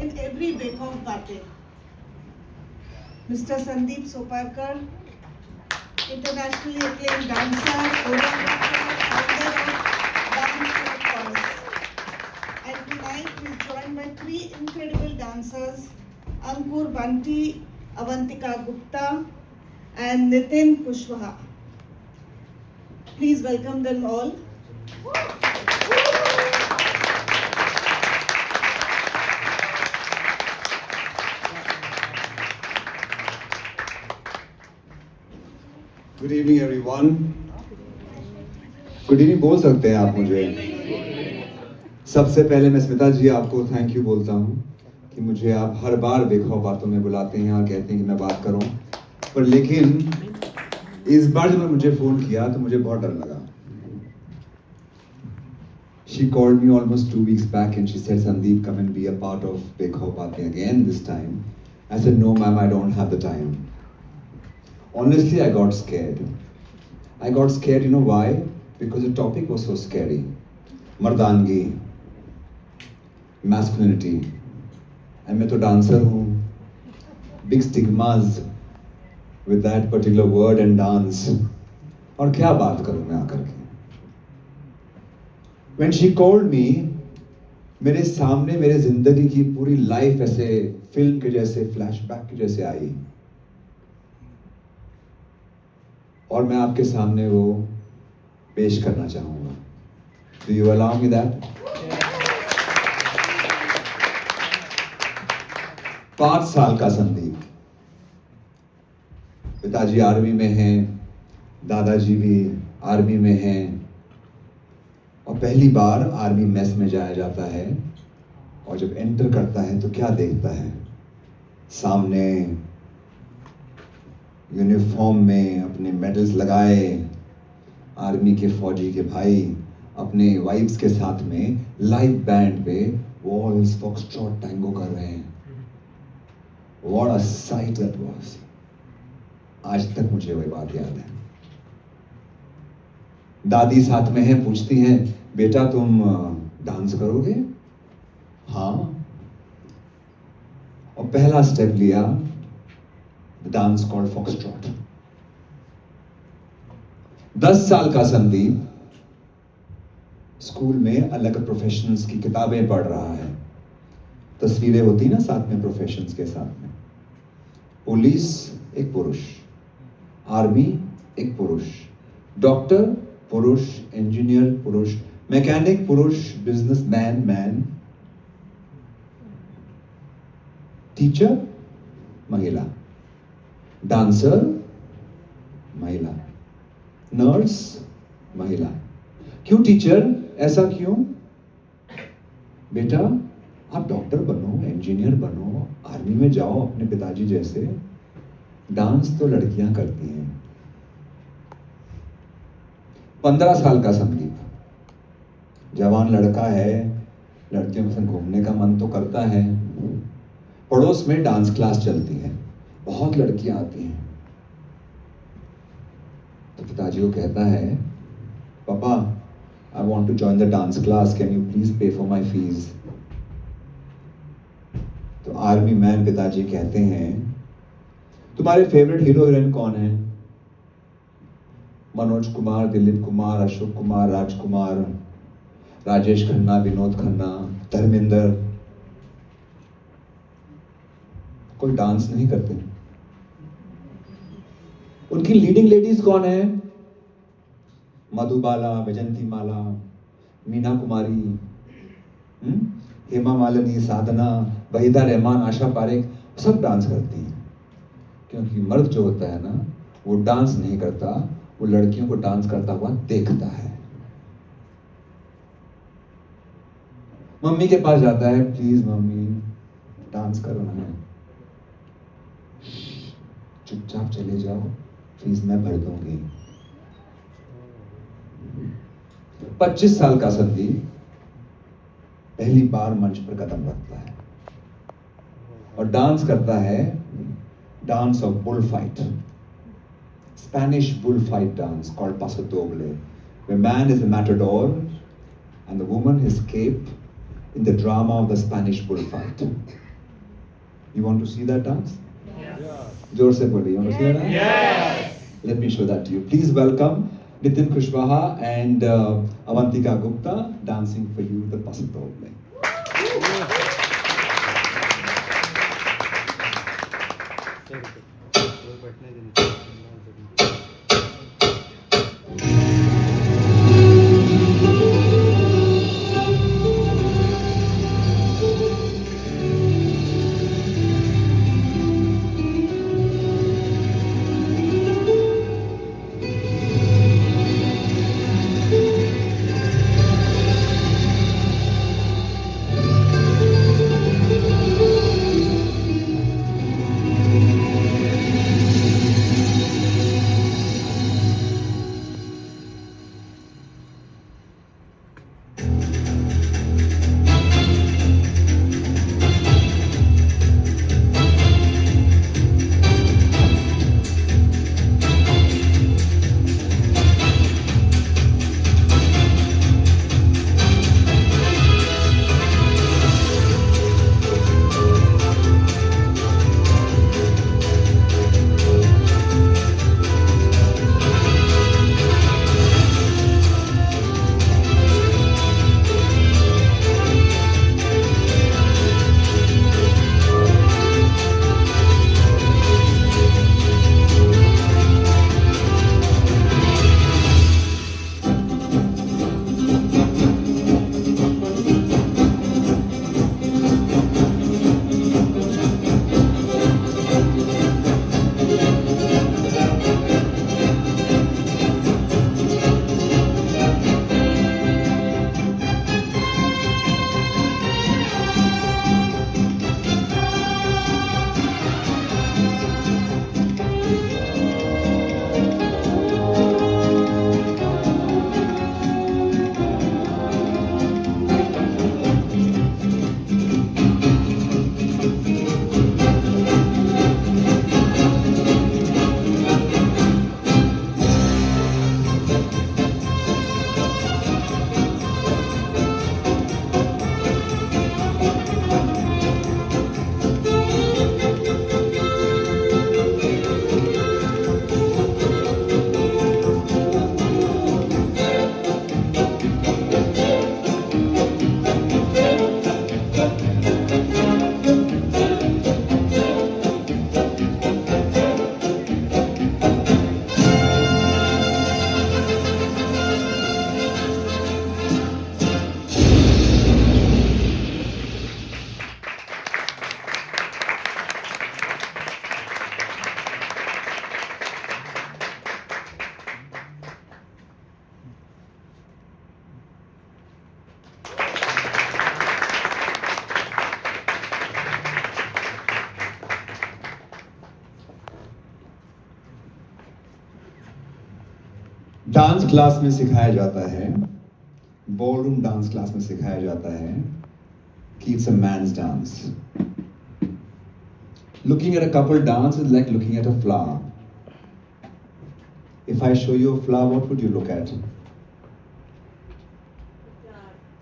in every Bake Off Baate. Mr. Sandeep Soparkar, internationally acclaimed dancer, choreographer, founder of Dance Chorus. And tonight he's joined by three incredible dancers, Ankur Banti, Avantika Gupta, and Nitin Kushwaha. Please welcome them all. Good evening everyone. Good evening बोल सकते हैं आप मुझे. सबसे पहले मैं स्मिता जी आपको thank you बोलता हूँ कि मुझे आप हर बार बेक ऑफ बातों में बुलाते हैं और कहते हैं कि मैं बात करूँ, पर लेकिन इस बार जब मुझे फ़ोन किया तो मुझे बहुत डर लगा. She called me almost 2 weeks back and she said, Sandeep, come and be a part of Bake Off Baatein again this time. I said, no ma'am, I don't have the time. Honestly, I got scared. I got scared, you know why? Because the topic was so scary. Mardangi, masculinity. And मैं तो dancer हूँ. Big stigmas with that particular word and dance. और क्या बात करूँ मैं आकर के? When she called me, मेरे सामने मेरे जिंदगी की पूरी लाइफ ऐसे फिल्म के जैसे फ्लैशबैक के जैसे आई. और मैं आपके सामने वो पेश करना चाहूँगा. Do you allow me that? 5 साल का संदीप. पिताजी आर्मी में हैं, दादाजी भी आर्मी में हैं, और पहली बार आर्मी मेस में जाया जाता है. और जब एंटर करता है तो क्या देखता है? सामने यूनिफॉर्म में अपने मेडल्स लगाए आर्मी के फौजी के भाई अपने वाइफ्स के साथ में लाइव बैंड पे वॉल्स फॉक्सट्रॉट टैंगो कर रहे हैं. What a site that was. आज तक मुझे वही बात याद है. दादी साथ में है, पूछती हैं, बेटा तुम डांस करोगे? हाँ. और पहला स्टेप लिया, डांस कॉल्ड फॉक्सट्रॉट. 10 साल का संदीप स्कूल में अलग प्रोफेशनल्स की किताबें पढ़ रहा है. तस्वीरें होती ना साथ में प्रोफेशंस के साथ में. पुलिस एक पुरुष, आर्मी एक पुरुष, डॉक्टर पुरुष, इंजीनियर पुरुष, मैकेनिक पुरुष, बिजनेसमैन मैन, टीचर महिला, डांसर महिला, नर्स महिला. क्यों टीचर? ऐसा क्यों? बेटा आप डॉक्टर बनो, इंजीनियर बनो, आर्मी में जाओ अपने पिताजी जैसे. डांस तो लड़कियां करती हैं. 15 साल का संदीप, जवान लड़का है, लड़कियों के साथ घूमने का मन तो करता है. पड़ोस में डांस क्लास चलती है, बहुत लड़कियां आती हैं. तो पिताजी को कहता है, पापा I want to join the dance class, can you please pay for my fees. तो आर्मी मैन पिताजी कहते हैं, तुम्हारे फेवरेट हीरो हीरोइन कौन है? मनोज कुमार, दिलीप कुमार, अशोक कुमार, राजकुमार, राजेश खन्ना, विनोद खन्ना, धर्मेंद्र. कोई डांस नहीं करते. उनकी लीडिंग लेडीज कौन है? मधुबाला, वैजंती माला, मीना कुमारी, हेमा मालिनी, साधना, वहीदा रहमान, आशा पारेख, सब डांस करती हैं. क्योंकि मर्द जो होता है ना, वो डांस नहीं करता, वो लड़कियों को डांस करता हुआ देखता है. मम्मी के पास जाता है, प्लीज मम्मी डांस करना है. चुपचाप चले जाओ, फीस मैं भर दूंगी. 25 साल का संदीप पहली बार मंच पर कदम रखता है और डांस करता है. Dance of bull fight, Spanish bullfight dance called Paso Doble, where man is the matador and the woman is cape in the drama of the Spanish bullfight. You want to see that dance? जोर से बोलिए. You want to see that dance? Yes. Let me show that to you. Please welcome Nitin Kushwaha and Avantika Gupta dancing for you the Pasatol. Dance class में सिखाया जाता है, ballroom dance class में सिखाया जाता है कि it's a man's dance. Looking at a couple dance is like looking at a flower. If I show you a flower, what would you look at?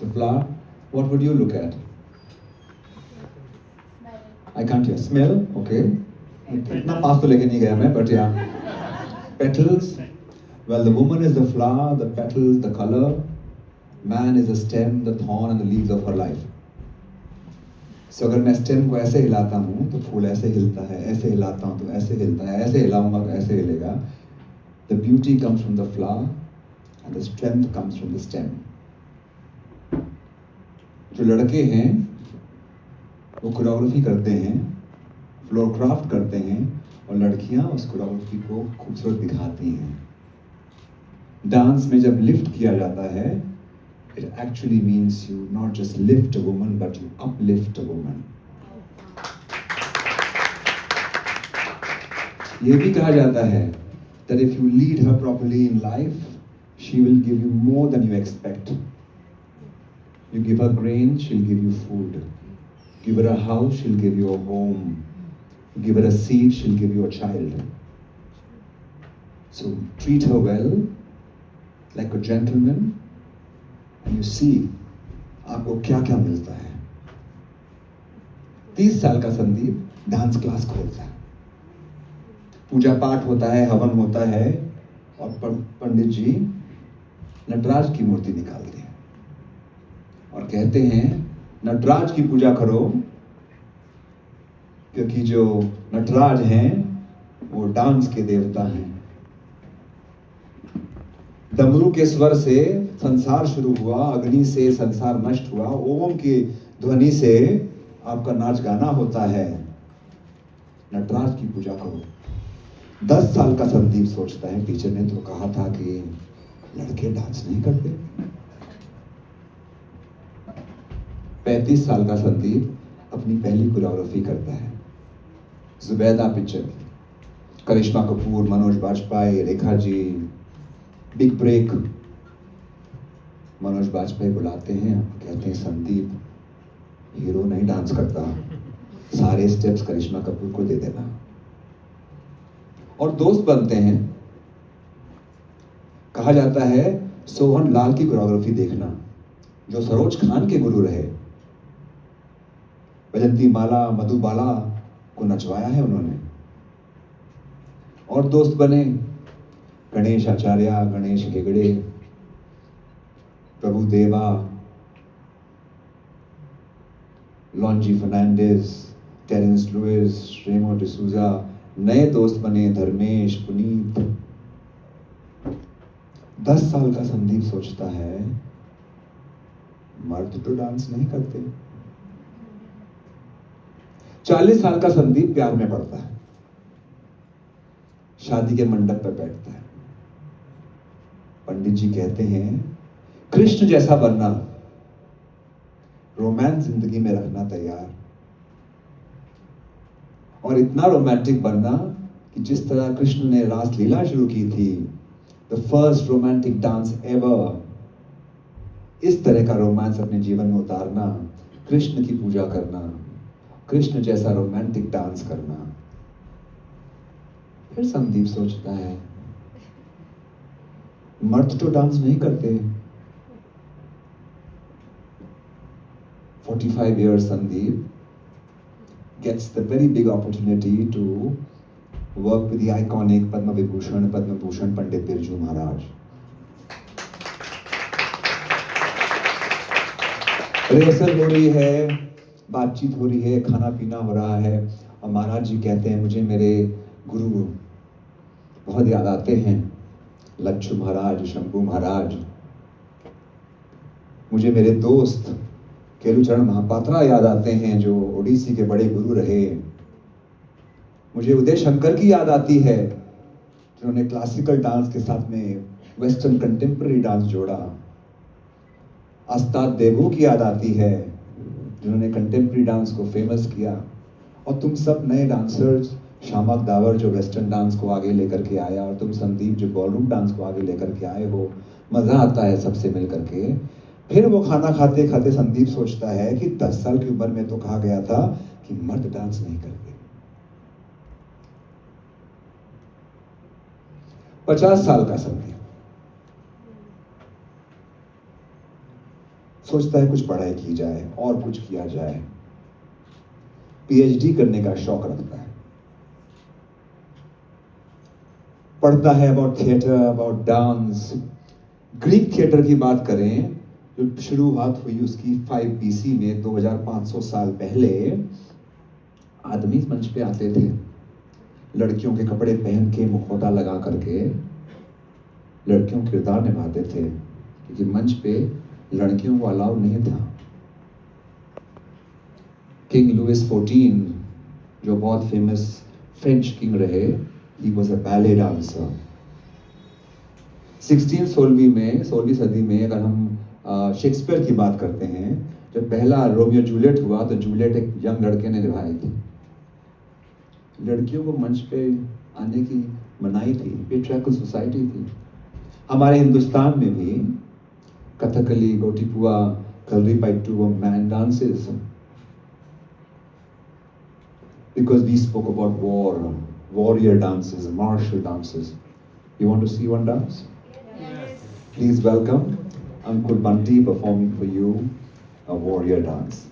The flower? What would you look at? I can't hear. Smell? Okay. इतना पास तो लेके नहीं गया मैं, but yeah. Petals? Well, the woman is the flower, the petals, the color. Man is the stem, the thorn, and the leaves of her life. So अगर मैं stem को ऐसे हिलाता हूँ तो फूल ऐसे हिलता है, ऐसे हिलाता हूँ तो ऐसे हिलता है, ऐसे हिलाऊंगा तो ऐसे हिलेगा. The beauty comes from the flower and the strength comes from the stem. जो लड़के हैं वो कोरियोग्राफी करते हैं, फ्लोर क्राफ्ट करते हैं, और लड़कियाँ उस कोरियोग्राफी को खूबसूरत दिखाती हैं. डांस में जब लिफ्ट किया जाता है, it actually means you not just lift a woman, but you uplift a woman. ये भी कहा जाता है that if you lead her properly in life, she will give you more than you expect. You give her grain, she'll give you food. Give her a house, she'll give you a home. Give her a seed, she'll give you a child. So treat her well, like a gentleman, and you see आपको क्या क्या मिलता है. 30 साल का Sandeep dance class खोलता है। पूजा पाठ होता है, हवन होता है और पंडित जी नटराज की मूर्ति निकालते हैं और कहते हैं नटराज की पूजा करो, क्योंकि जो नटराज हैं वो डांस के देवता हैं। डमरू के स्वर से संसार शुरू हुआ, अग्नि से संसार नष्ट हुआ, ओम की ध्वनि से आपका नाच गाना होता है। नटराज की पूजा करो। 10 साल का संदीप सोचता है टीचर ने तो कहा था कि लड़के डांस नहीं करते। 35 साल का संदीप अपनी पहली कोरियोग्राफी करता है, जुबैदा पिक्चर। करिश्मा कपूर, मनोज बाजपेयी, रेखा जी, बिग ब्रेक। मनोज बाजपेयी बुलाते हैं, कहते हैं संदीप हीरो नहीं डांस करता, सारे स्टेप्स करिश्मा कपूर को दे देना। और दोस्त बनते हैं। कहा जाता है सोहन लाल की कोरियोग्राफी देखना, जो सरोज खान के गुरु रहे। वैजंती माला, मधुबाला को नचवाया है उन्होंने। और दोस्त बने गणेश आचार्य, गणेश हेगड़े, प्रभु देवा, लॉन्जी फर्नांडिस, टेरेंस लुइस, रेमो डिसूजा। नए दोस्त बने धर्मेश, पुनीत। 10 साल का संदीप सोचता है मर्द तो डांस नहीं करते। 40 साल का संदीप प्यार में पड़ता है, शादी के मंडप पर बैठता है। पंडित जी कहते हैं कृष्ण जैसा बनना, रोमांस जिंदगी में रखना तैयार, और इतना रोमांटिक बनना कि जिस तरह कृष्ण ने रास लीला शुरू की थी, the first romantic dance ever, इस तरह का रोमांस अपने जीवन में उतारना, कृष्ण की पूजा करना, कृष्ण जैसा रोमांटिक डांस करना। फिर संदीप सोचता है मर्द तो डांस नहीं करते। 45 years Sandeep gets the very big opportunity to work with the iconic Padma Bhushan Pandit Birju Maharaj. Rehearsal हो रही है, बातचीत हो रही है, खाना पीना हो रहा है, और महाराज जी कहते हैं मुझे मेरे गुरु बहुत याद आते हैं, लच्छू महाराज, शंभू महाराज। मुझे मेरे दोस्त केलुचरण महापात्रा याद आते हैं, जो ओडिसी के बड़े गुरु रहे। मुझे उदय शंकर की याद आती है, जिन्होंने क्लासिकल डांस के साथ में वेस्टर्न कंटेम्पररी डांस जोड़ा। अस्ताद देवू की याद आती है, जिन्होंने कंटेम्पररी डांस को फेमस किया। और तुम सब नए डांसर्स, शामक दावर जो वेस्टर्न डांस को आगे लेकर के आया, और तुम संदीप जो बॉलरूम डांस को आगे लेकर के आए हो। मजा आता है सबसे मिल करके। फिर वो खाना खाते खाते संदीप सोचता है कि 10 साल की उम्र में तो कहा गया था कि मर्द डांस नहीं करते। 50 साल का संदीप सोचता है कुछ पढ़ाई की जाए और कुछ किया जाए। पीएचडी करने का शौक रखता है। पढ़ता है about theatre, about dance. Greek theatre की बात करें, जो शुरुआत हुई उसकी 5 BC में, 2500 साल पहले आदमी मंच पे आते थे, लड़कियों के कपड़े पहन के, मुखौटा लगा करके लड़कियों किरदार निभाते थे, क्योंकि मंच पे लड़कियों को अलाउ नहीं था। किंग लुइस 14 जो बहुत फेमस फ्रेंच किंग रहे, he was a ballet dancer. 16वीं सदी में अगर हम शेक्सपियर की बात करते हैं, जब पहला रोमियो जूलियट हुआ तो जूलियट एक यंग लड़के ने निभाई थी। लड़कियों को मंच पे आने की मनाही थी, पेट्रियार्कल सोसाइटी थी। हमारे हिंदुस्तान में भी कथकली, गोटीपुआ, कलरीपयट्टू वो man dances, because we spoke about war, warrior dances, martial dances. You want to see one dance? Yes. Please welcome Ankur Banti performing for you a warrior dance.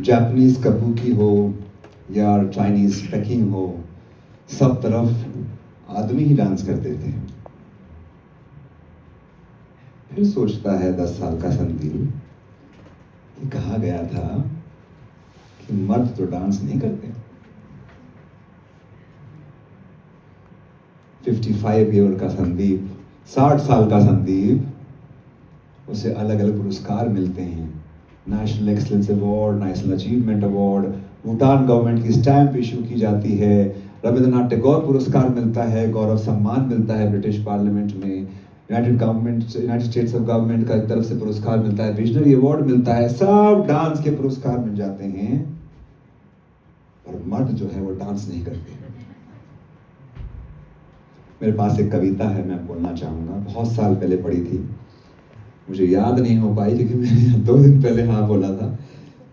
Japanese kabuki हो या Chinese packing हो, सब तरफ आदमी ही dance करते थे। फिर सोचता है 10 साल का संदीप कि कहा गया था कि मर्द तो डांस नहीं करते। 55 ईयर का संदीप, 60 साल का संदीप, उसे अलग अलग पुरस्कार मिलते हैं। National excellence award, national achievement award, Bhutan government की स्टैंप इशू की जाती है, रविंद्रनाथ टैगोर पुरस्कार मिलता है, गौरव सम्मान मिलता है ब्रिटिश पार्लियामेंट में, यूनाइटेड स्टेट्स ऑफ गवर्नमेंट का तरफ से पुरस्कार मिलता है, विजनरी अवार्ड मिलता है, सब डांस के पुरस्कार मिल जाते हैं। पर मर्द जो है वो डांस नहीं करते। मेरे पास एक कविता है, मैं बोलना चाहूंगा, बहुत साल पहले पढ़ी थी, मुझे याद नहीं हो पाई क्योंकि मैंने 2 दिन पहले हाँ बोला था,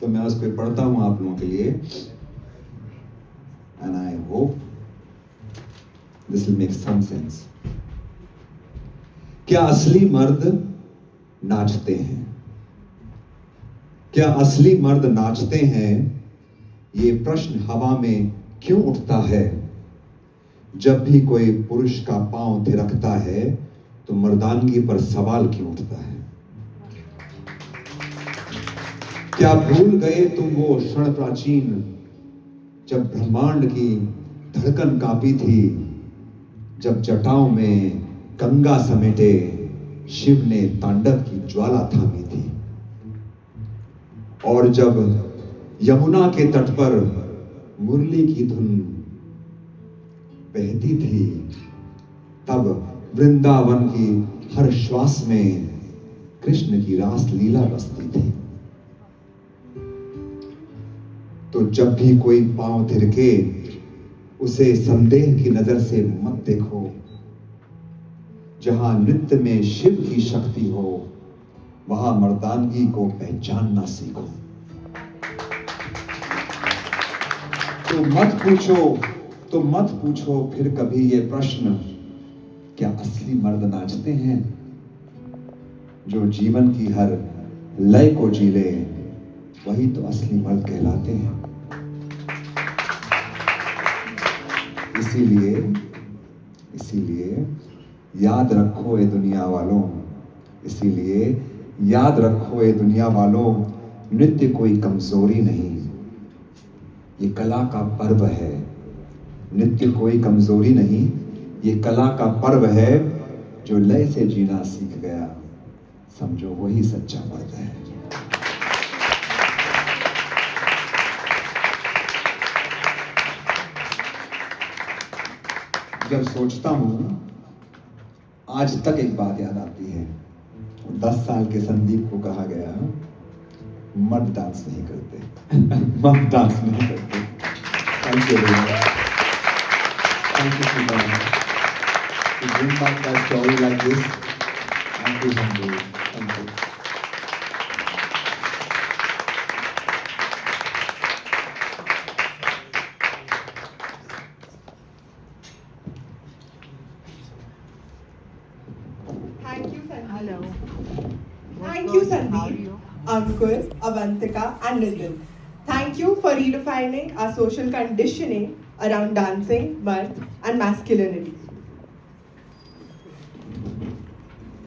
तो मैं उसको पढ़ता हूं आप लोगों के लिए। And I hope this will make some sense. क्या असली मर्द नाचते हैं? क्या असली मर्द नाचते हैं? ये प्रश्न हवा में क्यों उठता है? जब भी कोई पुरुष का पांव थिरकता है तो मर्दानगी पर सवाल क्यों उठता है? क्या भूल गए तुम वो क्षण प्राचीन जब ब्रह्मांड की धड़कन कांपी थी, जब जटाओं में गंगा समेटे शिव ने तांडव की ज्वाला थामी थी, और जब यमुना के तट पर मुरली की धुन बहती थी, तब वृंदावन की हर श्वास में कृष्ण की रास लीला बसती थी। तो जब भी कोई पांव थिरके उसे संदेह की नजर से मत देखो। जहां नृत्य में शिव की शक्ति हो वहां मर्दानगी को पहचानना सीखो। तो मत पूछो फिर कभी ये प्रश्न, क्या असली मर्द नाचते हैं? जो जीवन की हर लय को जी ले वही तो असली मर्द कहलाते हैं। इसीलिए याद रखो ए दुनिया वालों, इसीलिए याद रखो ए दुनिया वालों, नृत्य कोई कमजोरी नहीं, ये कला का पर्व है। नृत्य कोई कमजोरी नहीं, ये कला का पर्व है। जो लय से जीना सीख गया समझो वही सच्चा मर्द है। जब सोचता हूं आज तक एक बात याद आती है। 10 साल के संदीप को कहा गया मर्द डांस नहीं करते। मर्द डांस नहीं करते। Thank you to bring back that story like this. Thank you, Sandeep. Thank you. Thank you, Sandeep. Hello. Thank you, How are Sandeep, you? Ankur, Avantika, and Nitin. Thank you for redefining our social conditioning around dancing, mirth, and masculinity.